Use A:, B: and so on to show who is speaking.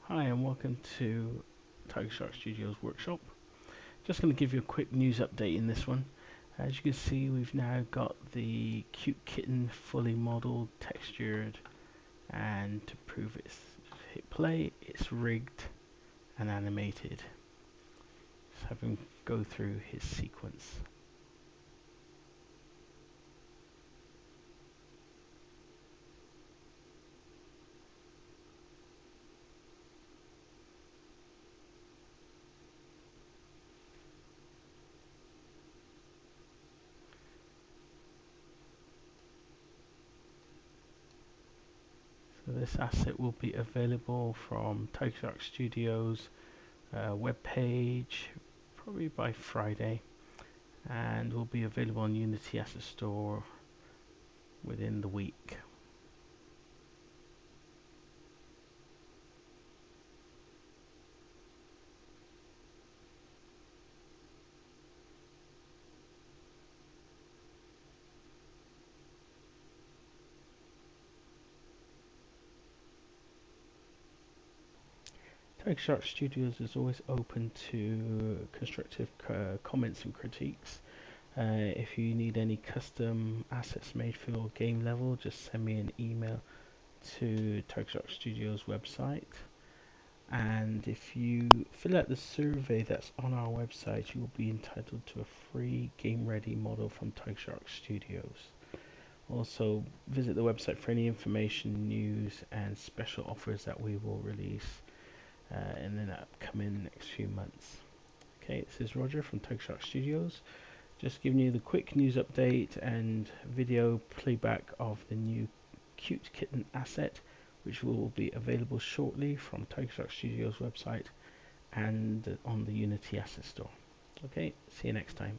A: Hi and welcome to Tiger Shark Studios workshop. Just going to give you a quick news update in this one. As you can see, we've now got the cute kitten fully modeled, textured, and to prove it's hit play, it's rigged and animated. Just have him go through his sequence. So this asset will be available from Tiger Shark Studios webpage probably by Friday, and will be available on Unity Asset Store within the week. Tiger Shark Studios is always open to constructive comments and critiques. If you need any custom assets made for your game level, just send me an email to Tiger Shark Studios website. And if you fill out the survey that's on our website, you will be entitled to a free game ready model from Tiger Shark Studios. Also, visit the website for any information, news, and special offers that we will release in the upcoming next few months. Okay, this is Roger from Tiger Shark Studios, just giving you the quick news update and video playback of the new cute kitten asset, which will be available shortly from Tiger Shark Studios website and on the Unity Asset Store. Okay, see you next time.